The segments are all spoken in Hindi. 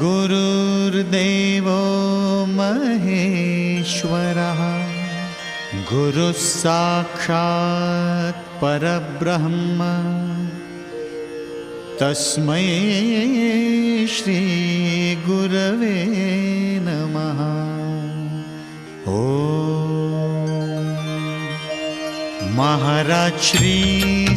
गुरुर्देवो महेश्वरः गुरुः साक्षात् परब्रह्म तस्मै श्री गुरवे नमः। महाराज श्री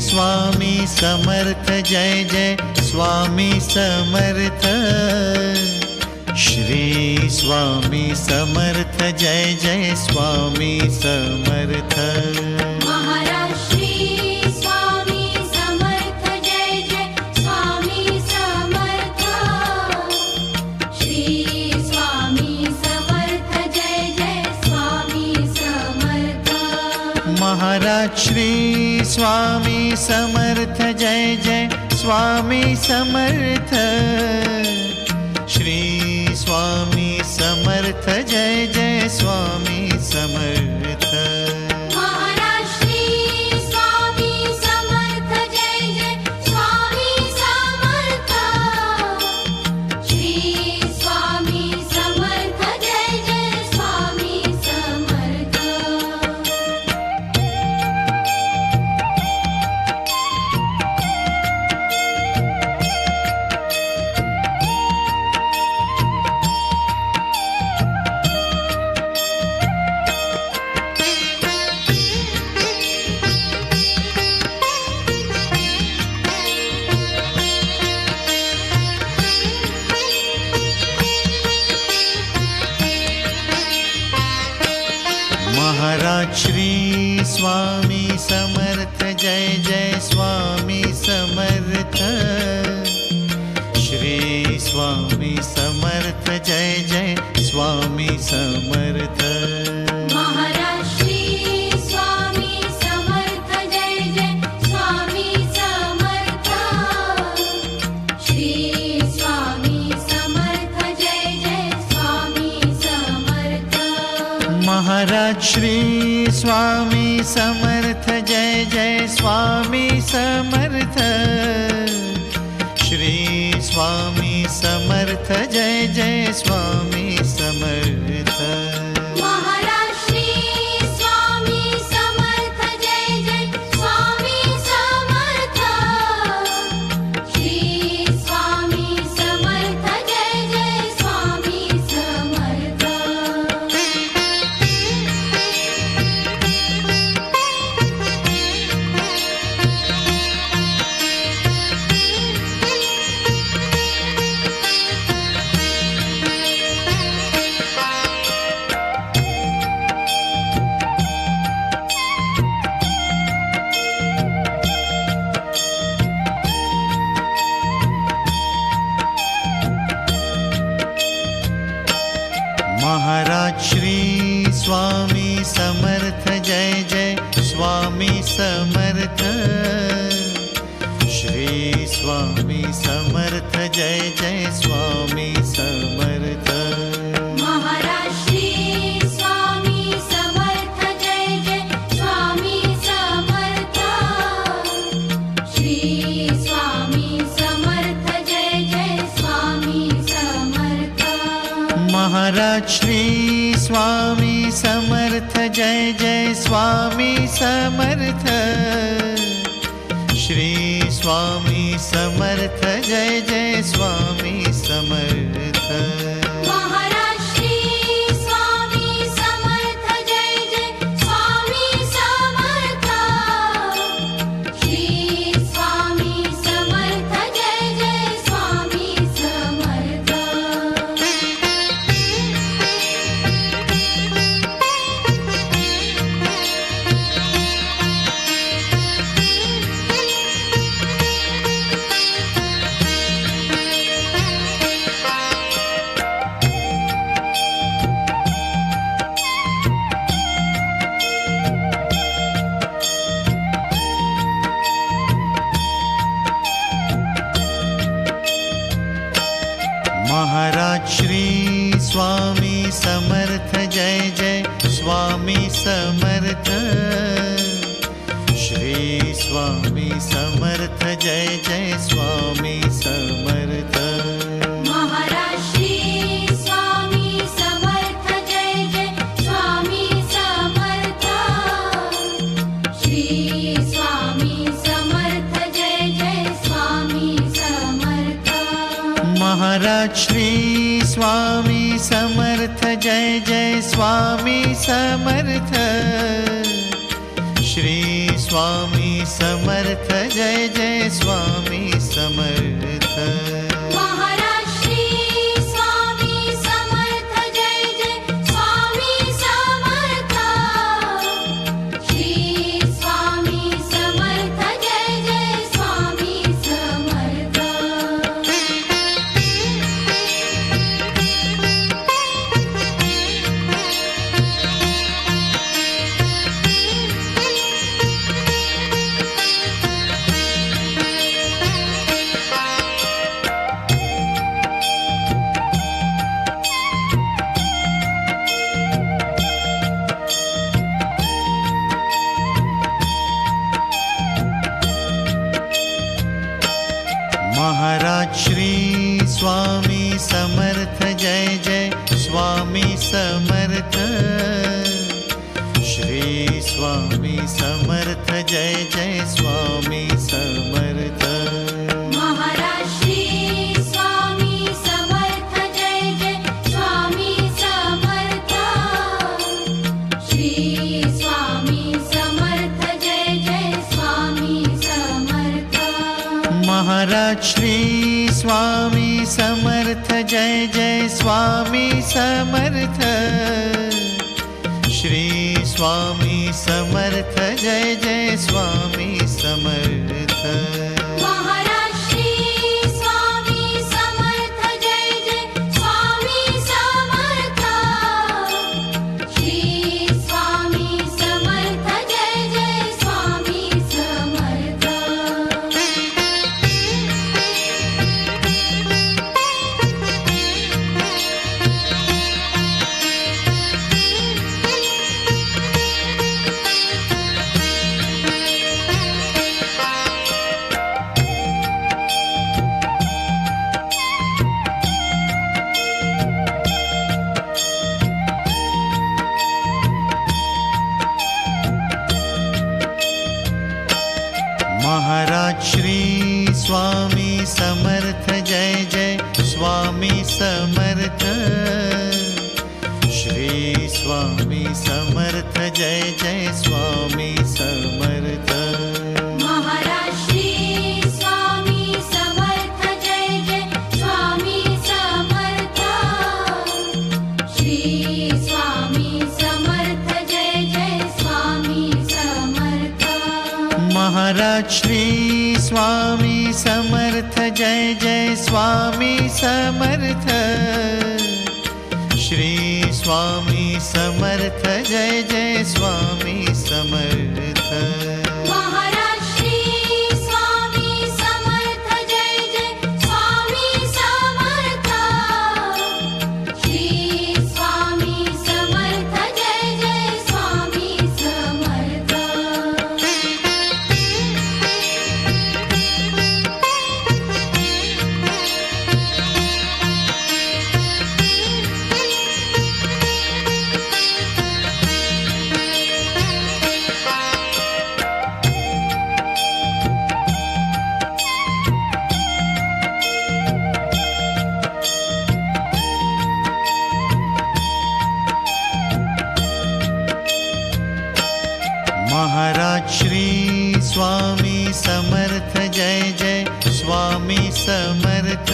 स्वामी समर्थ जय जय स्वामी समर्थ। श्री स्वामी समर्थ जय जय स्वामी समर्थ। महाराज श्री स्वामी समर्थ जय जय स्वामी समर्थ। श्री स्वामी समर्थ जय जय स्वामी समर्थ। महाराज श्री स्वामी समर्थ जय जय स्वामी समर्थ। श्री स्वामी समर्थ जय जय स्वामी समर्थ। महाराज श्री स्वामी समर्थ जय जय स्वामी समर्थ। श्री स्वामी समर्थ जय जय स्वामी समर्थ। महाराज श्री स्वामी समर्थ जय जय स्वामी समर्थ। श्री स्वामी समर्थ जय जय स्वामी समर्थ। महाराज श्री स्वामी समर्थ जय जय स्वामी समर्थ। श्री स्वामी समर्थ जय जय स्वामी समर्थ। महाराज श्री स्वामी समर्थ जय जय स्वामी समर्थ। श्री स्वामी समर्थ जय जय स्वामी समर्थ। महाराज श्री स्वामी समर्थ जय जय स्वामी समर्थ। श्री स्वामी समर्थ जय जय स्वामी समर्थ। महाराज श्री स्वामी समर्थ जय जय स्वामी समर्थ। श्री स्वामी समर्थ जय जय स्वामी समर्थ। महाराज श्री स्वामी समर्थ जय जय स्वामी समर्थ। श्री स्वामी समर्थ जय जय स्वामी समर्थ। महाराज श्री स्वामी समर्थ जय जय स्वामी समर्थ। श्री स्वामी समर्थ जय जय स्वामी समर्थ। महाराज श्री स्वामी समर्थ जय जय स्वामी समर्थ। श्री स्वामी समर्थ जय जय स्वामी समर्थ। महाराज श्री स्वामी समर्थ जय जय स्वामी समर्थ। श्री स्वामी समर्थ जय जय स्वामी समर्थ। महाराज महाराज श्री स्वामी समर्थ जय जय स्वामी समर्थ। श्री स्वामी समर्थ जय जय स्वामी समर्थ। महाराज श्री स्वामी समर्थ जय जय स्वामी समर्थ। श्री स्वामी समर्थ जय जय स्वामी समर्थ। महाराज श्री स्वामी समर्थ जय जय स्वामी समर्थ। श्री स्वामी समर्थ जय जय स्वामी समर्थ। महाराज श्री स्वामी समर्थ जय जय स्वामी समर्थ। श्री स्वामी समर्थ जय जय स्वामी समर्थ। महाराज श्री स्वामी समर्थ जय जय स्वामी समर्थ। श्री स्वामी समर्थ जय जय स्वामी समर्थ। महाराज श्री स्वामी समर्थ जय जय स्वामी समर्थ। श्री स्वामी समर्थ जय जय स्वामी समर्थ। महाराज श्री स्वामी समर्थ जय जय स्वामी समर्थ। श्री स्वामी समर्थ जय जय स्वामी समर्थ। महाराज श्री स्वामी समर्थ जय जय स्वामी समर्थ। श्री स्वामी समर्थ जय जय स्वामी समर्थ। महाराज श्री स्वामी समर्थ जय जय स्वामी समर्थ। श्री स्वामी समर्थ जय जय स्वामी समर्थ। महाराज श्री स्वामी समर्थ जय जय स्वामी समर्थ। श्री स्वामी समर्थ जय जय स्वामी समर्थ। महाराज श्री स्वामी समर्थ जय जय स्वामी समर्थ।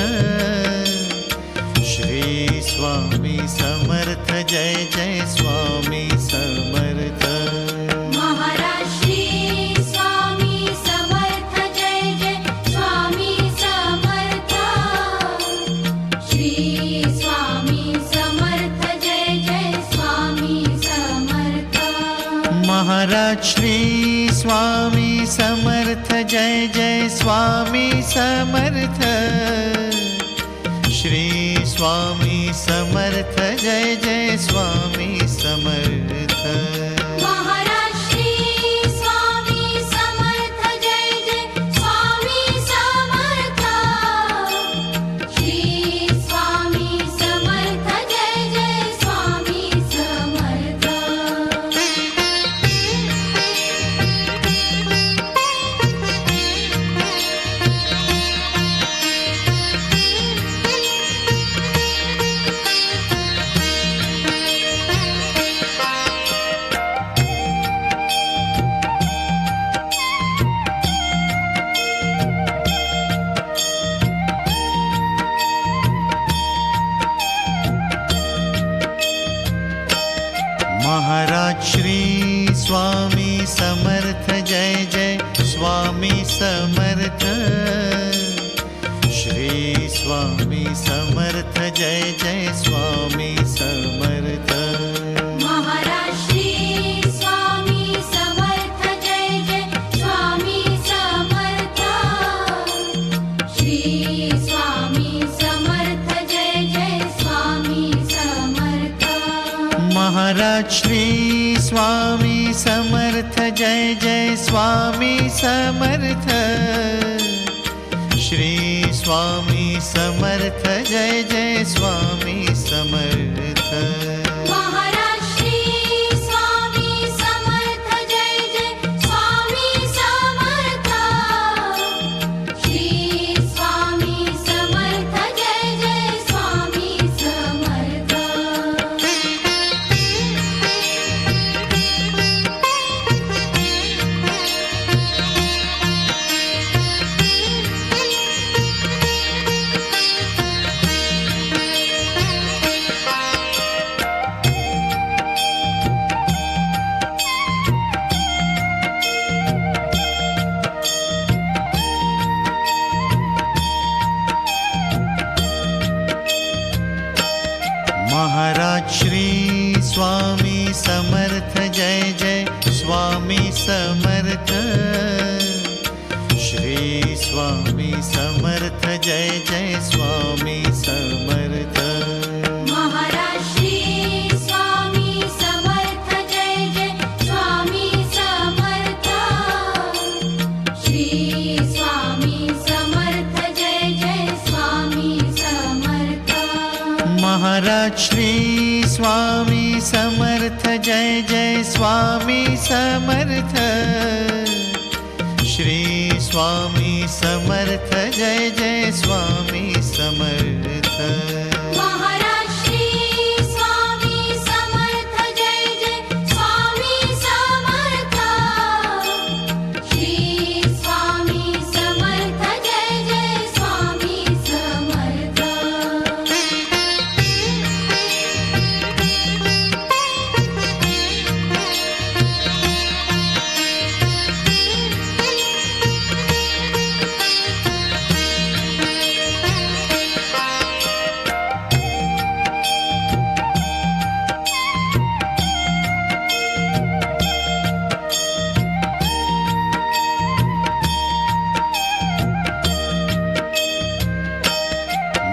श्री स्वामी समर्थ जय जय स्वामी समर्थ। महाराज श्री स्वामी समर्थ जय जय स्वामी समर्थ। श्री स्वामी समर्थ जय जय स्वामी समर्थ। महाराज श्री स्वामी समर्थ जय जय स्वामी समर्थ। श्री स्वामी समर्थ जय जय स्वामी समर्थ। महाराज श्री स्वामी समर्थ जय जय स्वामी समर्थ। श्री स्वामी समर्थ जय जय स्वामी समर्थ। स्वामी समर्थ जय जय स्वामी समर्थ श्री स्वामी समर्थ जय जय स्वामी समर्थ महाराज श्री स्वामी समर्थ जय जय स्वामी समर्थ श्री स्वामी समर्थ जय जय स्वामी समर्थ महाराज श्री स्वामी समर्थ जय जय स्वामी समर्थ श्री स्वामी समर्थ जय जय स्वामी समर्थ महाराज श्री स्वामी समर्थ जय जय स्वामी समर्थ श्री स्वामी समर्थ जय जय स्वामी समर्थ महाराज श्री स्वामी समर्थ जय जय स्वामी समर्थ श्री स्वामी समर्थ जय जय स्वामी समर्थ महाराज श्री स्वामी समर्थ जय जय स्वामी समर्थ श्री स्वामी समर्थ जय जय स्वामी समर्थ महाराज श्री स्वामी समर्थ जय जय स्वामी समर्थ श्री स्वामी समर्थ जय जय स्वामी समर्थ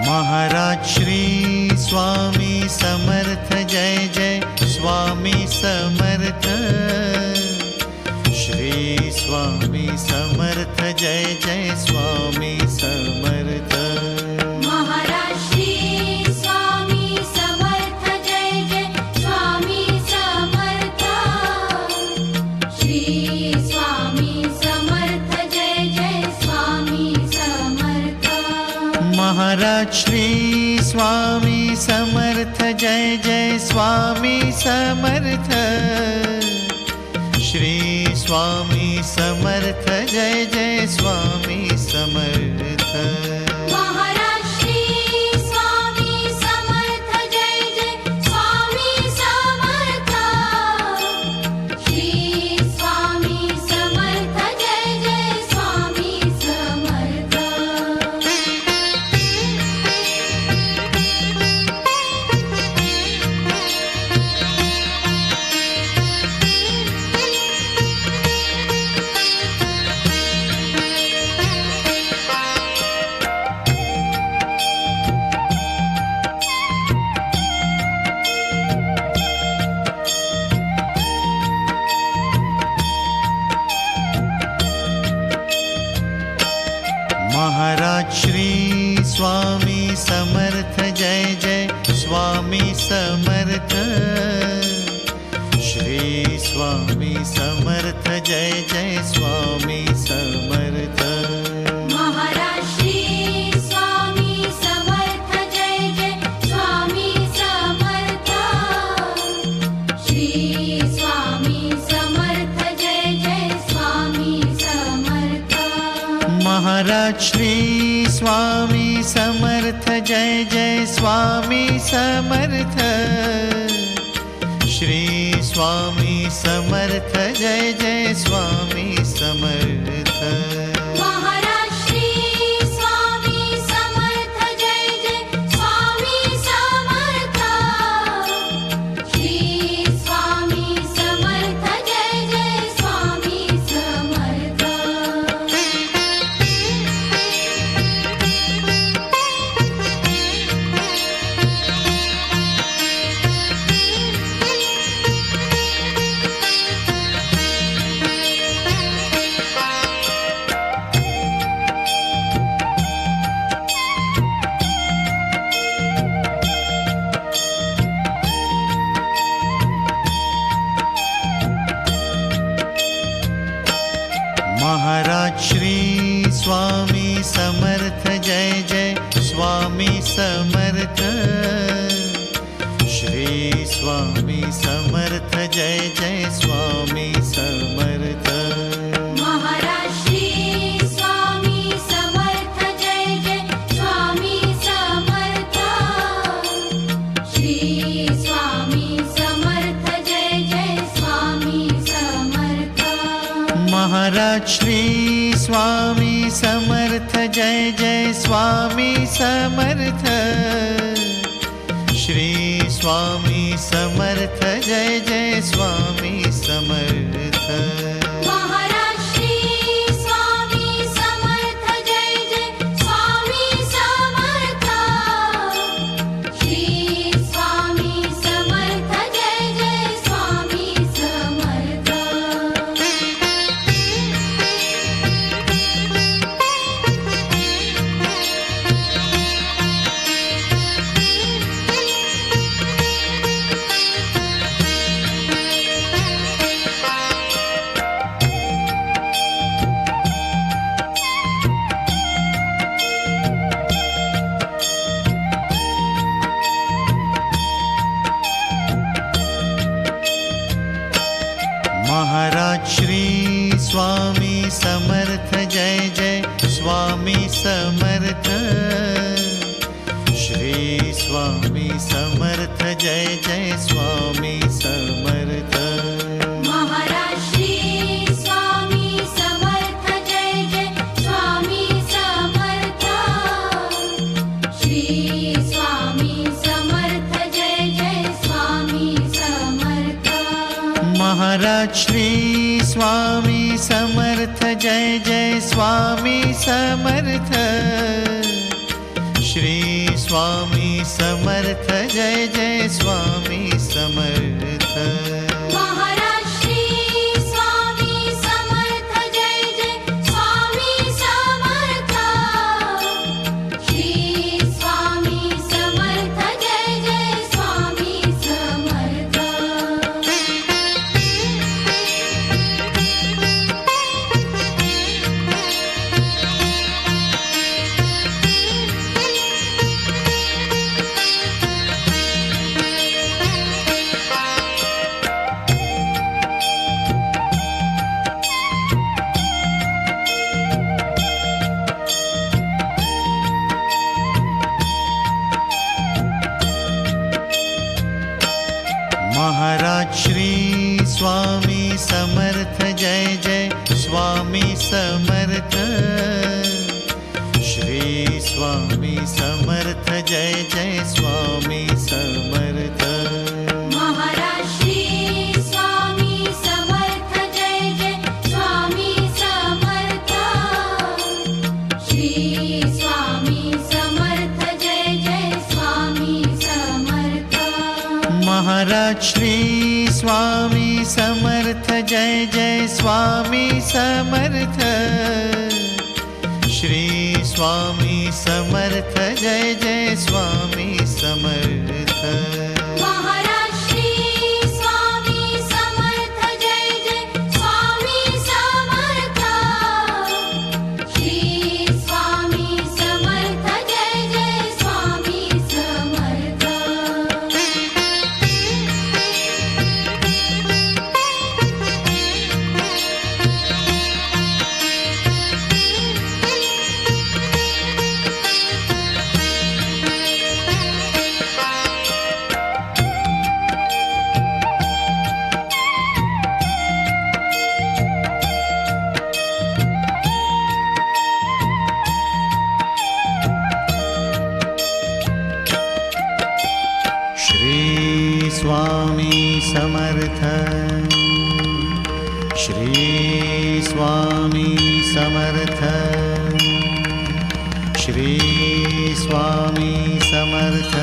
महाराज श्री स्वामी समर्थ जय जय स्वामी समर्थ श्री स्वामी समर्थ जय जय स्वामी समर्थ महाराज श्री स्वामी समर्थ जय जय स्वामी समर्थ श्री स्वामी समर्थ जय जय स्वामी समर्थ महाराज श्री स्वामी समर्थ जय जय स्वामी समर्थ श्री स्वामी समर्थ जय जय स्वामी समर्थ महाराज श्री स्वामी समर्थ जय जय स्वामी समर्थ श्री स्वामी समर्थ जय जय स्वामी समर्थ महाराज श्री स्वामी समर्थ जय जय स्वामी समर्थ श्री स्वामी समर्थ जय जय स्वामी समर्थ महाराज श्री स्वामी समर्थ जय जय स्वामी समर्थ श्री स्वामी समर्थ जय जय स्वामी समर्थ महाराज श्री स्वामी समर्थ जय जय स्वामी समर्थ श्री स्वामी समर्थ जय जय स्वामी समर्थ महाराज श्री स्वामी समर्थ जय जय स्वामी समर्थ श्री स्वामी समर्थ जय जय स्वामी समर्थ। महाराज श्री स्वामी समर्थ जय जय स्वामी समर्थ। श्री स्वामी समर्थ जय जय स्वामी समर्थ। महाराज श्री स्वामी समर्थ जय जय स्वामी समर्थ। श्री स्वामी समर्थ जय जय स्वामी समर्थ। महाराज श्री स्वामी समर्थ जय जय स्वामी समर्थ। श्री स्वामी समर्थ जय जय स्वामी समर्थ। महाराज श्री स्वामी समर्थ जय जय स्वामी समर्थ। श्री स्वामी समर्थ जय जय स्वामी समर्थ। महाराज श्री स्वामी समर्थ जय जय स्वामी समर्थ। श्री स्वामी समर्थ जय जय स्वामी समर्थ। महाराज श्री स्वामी समर्थ जय जय स्वामी समर्थ। श्री स्वामी समर्थ जय जय स्वामी समर्थ। महाराज श्री स्वामी समर्थ जय जय स्वामी समर्थ। श्री स्वामी समर्थ जय जय स्वामी समर्थ। महाराज श्री स्वामी समर्थ जय जय स्वामी समर्थ। श्री स्वामी समर्थ जय जय स्वामी समर्थ। महाराज श्री स्वामी समर्थ जय जय स्वामी समर्थ। श्री स्वामी समर्थ जय जय स्वामी समर्थ। महाराज श्री स्वामी समर्थ जय जय स्वामी समर्थ। श्री स्वामी समर्थ जय जय स्वामी समर्थ। महाराज श्री स्वामी समर्थ जय जय स्वामी समर्थ। श्री स्वामी समर्थ जय जय स्वामी समर्थ। महाराज श्री स्वामी समर्थ जय जय स्वामी समर्थ। श्री स्वामी समर्थ जय जय स्वामी समर्थ। महाराज श्री स्वामी समर्थ जय जय स्वामी समर्थ। श्री स्वामी समर्थ जय जय स्वामी समर्थ। समर्थ श्री स्वामी समर्थ श्री स्वामी समर्थ